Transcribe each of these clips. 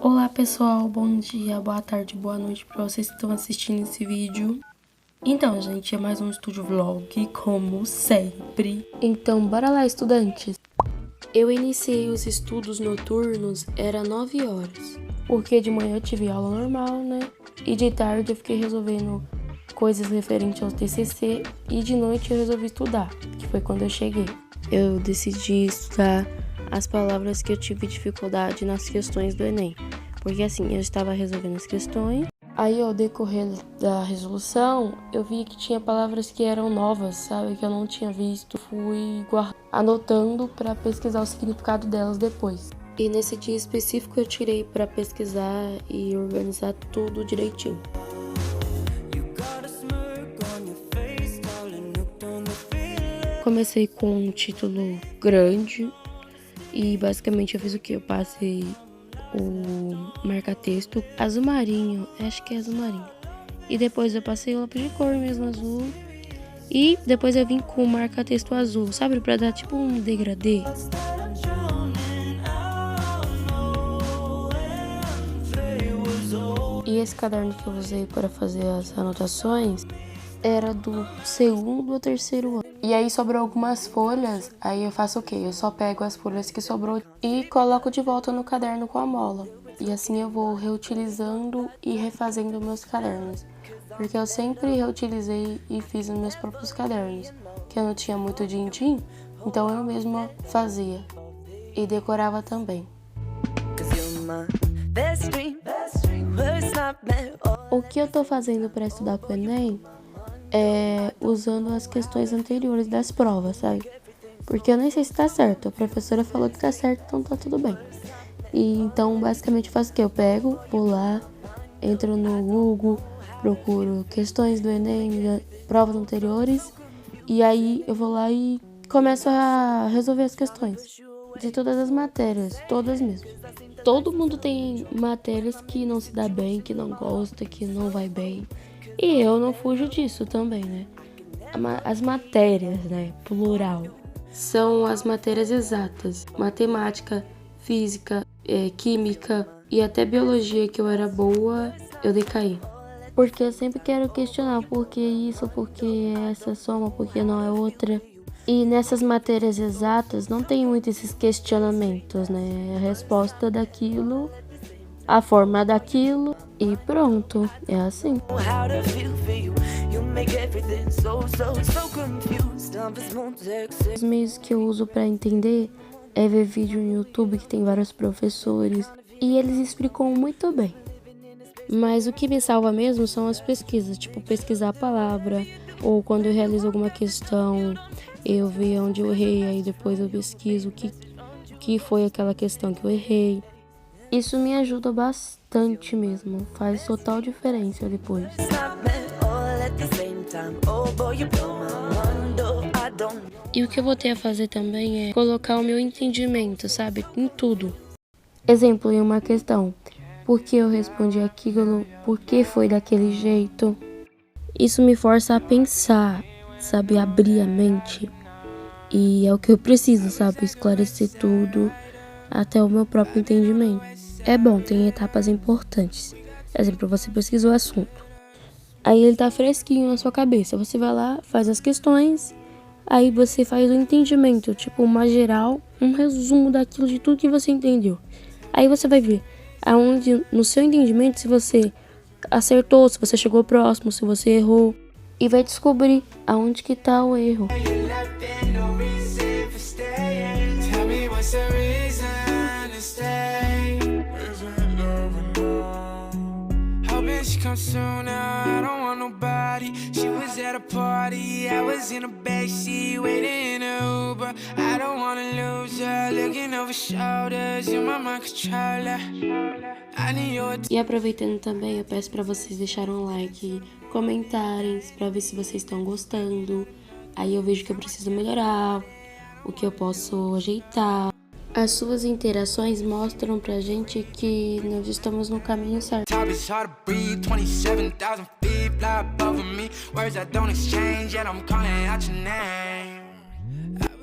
Olá pessoal, bom dia, boa tarde, boa noite para vocês que estão assistindo esse vídeo. Então, gente, é mais um estúdio vlog, como sempre. Então, bora lá, estudantes. Eu iniciei os estudos noturnos, era 9 horas. Porque de manhã eu tive aula normal, né? E de tarde eu fiquei resolvendo coisas referentes ao TCC. E de noite eu resolvi estudar, que foi quando eu cheguei. Eu decidi estudar as palavras que eu tive dificuldade nas questões do Enem. Porque assim, eu estava resolvendo as questões. Aí, ao decorrer da resolução, eu vi que tinha palavras que eram novas, sabe? Que eu não tinha visto. Fui anotando para pesquisar o significado delas depois. E nesse dia específico eu tirei para pesquisar e organizar tudo direitinho. Comecei com um título grande e basicamente eu fiz o que? Eu passei o marca-texto azul marinho, acho que é azul marinho. E depois eu passei o lápis de cor mesmo, azul. E depois eu vim com o marca-texto azul, sabe? Pra dar tipo um degradê. E esse caderno que eu usei para fazer as anotações era do segundo ou terceiro ano. E aí sobrou algumas folhas, aí eu faço o quê? Eu só pego as folhas que sobrou e coloco de volta no caderno com a mola. E assim eu vou reutilizando e refazendo meus cadernos. Porque eu sempre reutilizei e fiz os meus próprios cadernos. Que eu não tinha muito din-din, então eu mesma fazia. E decorava também. O que eu tô fazendo para estudar pro Enem é usando as questões anteriores das provas, sabe? Porque eu nem sei se tá certo. A professora falou que tá certo, então tá tudo bem. E então, basicamente, eu faço o quê? Eu pego, vou lá, entro no Google, procuro questões do Enem, provas anteriores, e aí eu vou lá e começo a resolver as questões de todas as matérias, todas mesmo. Todo mundo tem matérias que não se dá bem, que não gosta, que não vai bem. E eu não fujo disso também, né? As matérias, né? Plural. São as matérias exatas. Matemática, física, química e até biologia, que eu era boa, eu decaí. Porque eu sempre quero questionar por que isso, por que essa soma, por que não é outra. E nessas matérias exatas não tem muito esses questionamentos, né? A resposta daquilo, a forma daquilo e pronto, é assim. Os meios que eu uso para entender é ver vídeo no YouTube que tem vários professores e eles explicam muito bem. Mas o que me salva mesmo são as pesquisas, tipo pesquisar a palavra, ou quando eu realizo alguma questão, eu ver onde eu errei, aí depois eu pesquiso o que foi aquela questão que eu errei. Isso me ajuda bastante mesmo, faz total diferença depois. E o que eu vou ter a fazer também é colocar o meu entendimento, sabe, em tudo. Exemplo, em uma questão, por que eu respondi aquilo, por que foi daquele jeito. Isso me força a pensar, sabe, abrir a mente. E é o que eu preciso, sabe, esclarecer tudo até o meu próprio entendimento. É bom, tem etapas importantes. Exemplo, você pesquisa o assunto. Aí ele tá fresquinho na sua cabeça. Você vai lá, faz as questões, aí você faz o entendimento, tipo uma geral, um resumo daquilo de tudo que você entendeu. Aí você vai ver aonde, no seu entendimento, se você acertou, se você chegou próximo, se você errou. E vai descobrir aonde que tá o erro. Come sooner, I don't want nobody. She was at a party, I was in a backseat waiting in a Uber. I don't wanna lose her, looking over shoulders, you're my mind controller. E aproveitando também, eu peço pra vocês deixarem um like, comentarem pra ver se vocês estão gostando. Aí eu vejo que eu preciso melhorar, o que eu posso ajeitar. As suas interações mostram pra gente que nós estamos no caminho certo.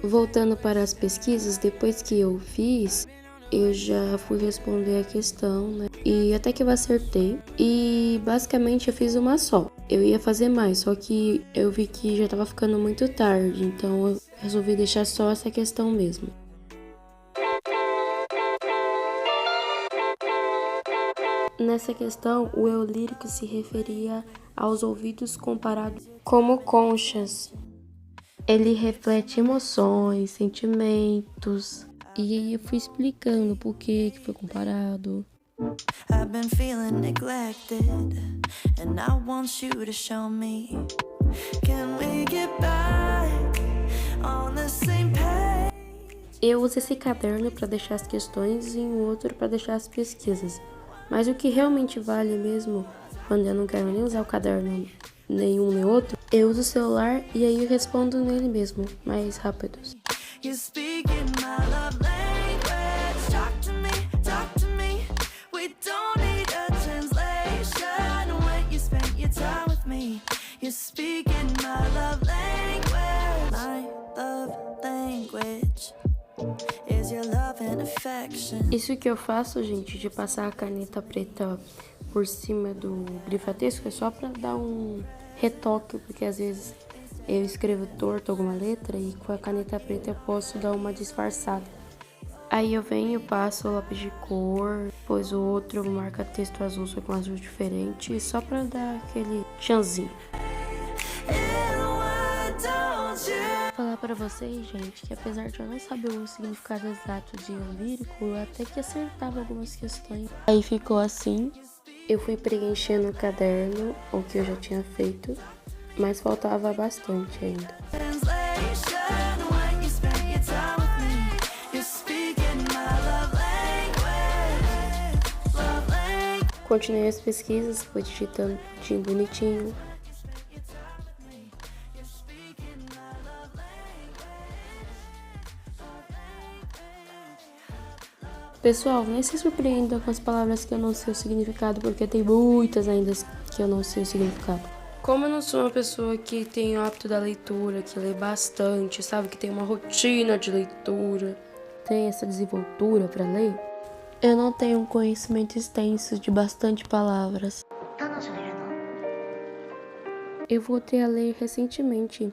Voltando para as pesquisas, depois que eu fiz, eu já fui responder a questão, né? E até que eu acertei. E basicamente eu fiz uma só. Eu ia fazer mais, só que eu vi que já tava ficando muito tarde, então eu resolvi deixar só essa questão mesmo. Nessa questão, o eu lírico se referia aos ouvidos comparados como conchas. Ele reflete emoções, sentimentos. E aí eu fui explicando por que foi comparado. I've been feeling neglected, and I want you to show me. Can we get back on the same page? Eu uso esse caderno para deixar as questões e um outro para deixar as pesquisas. Mas o que realmente vale mesmo, quando eu não quero nem usar o caderno nenhum nem outro, eu uso o celular e aí eu respondo nele mesmo, mais rápido. Isso que eu faço, gente, de passar a caneta preta por cima do grifadisco é só pra dar um retoque, porque às vezes eu escrevo torto alguma letra e com a caneta preta eu posso dar uma disfarçada. Aí eu venho, passo o lápis de cor, depois o outro marca texto azul, só com azul diferente, só pra dar aquele chanzinho. Vou falar pra vocês, gente, que apesar de eu não saber o significado exato de eu lírico, eu até que acertava algumas questões. Aí ficou assim, eu fui preenchendo o caderno, o que eu já tinha feito, mas faltava bastante ainda. Continuei as pesquisas, fui digitando tudinho bonitinho. Pessoal, nem se surpreendam com as palavras que eu não sei o significado, porque tem muitas ainda que eu não sei o significado. Como eu não sou uma pessoa que tem o hábito da leitura, que lê bastante, sabe, que tem uma rotina de leitura, tem essa desenvoltura para ler, eu não tenho um conhecimento extenso de bastante palavras. Eu voltei a ler recentemente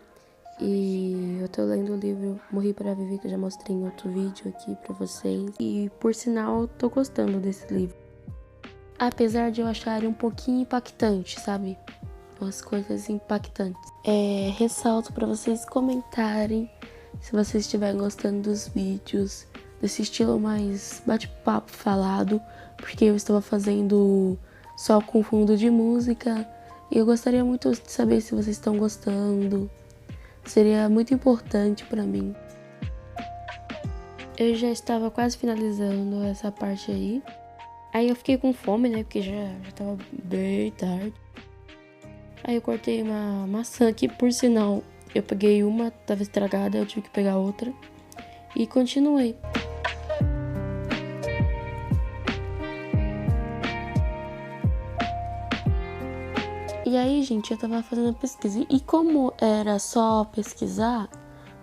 e eu tô lendo o livro Morri para Viver, que eu já mostrei em outro vídeo aqui pra vocês. E por sinal, eu tô gostando desse livro. Apesar de eu achar ele um pouquinho impactante, sabe? Umas coisas impactantes. Ressalto pra vocês comentarem se vocês estiverem gostando dos vídeos, desse estilo mais bate-papo falado, porque eu estava fazendo só com fundo de música e eu gostaria muito de saber se vocês estão gostando. Seria muito importante pra mim. Eu já estava quase finalizando essa parte aí. Aí eu fiquei com fome, né? Porque já tava bem tarde. Aí eu cortei uma maçã que, por sinal, eu peguei uma, tava estragada, eu tive que pegar outra. E continuei. E aí, gente, eu tava fazendo pesquisa. E como era só pesquisar,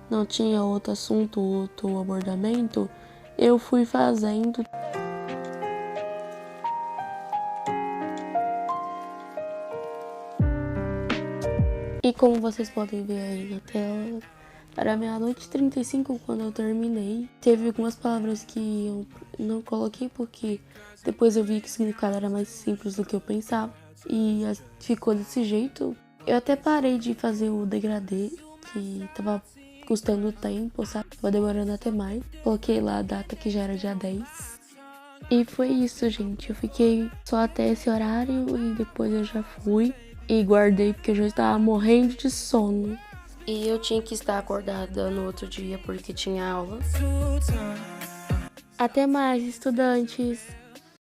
não tinha outro assunto, outro abordamento, eu fui fazendo. E como vocês podem ver aí na tela, era 00:35 quando eu terminei. Teve algumas palavras que eu não coloquei porque depois eu vi que o significado era mais simples do que eu pensava. E ficou desse jeito. Eu até parei de fazer o degradê, que tava custando tempo, sabe? Tava demorando até mais. Coloquei lá a data que já era dia 10. E foi isso, gente. Eu fiquei só até esse horário e depois eu já fui e guardei porque eu já estava morrendo de sono. E eu tinha que estar acordada no outro dia porque tinha aula. Até mais, estudantes!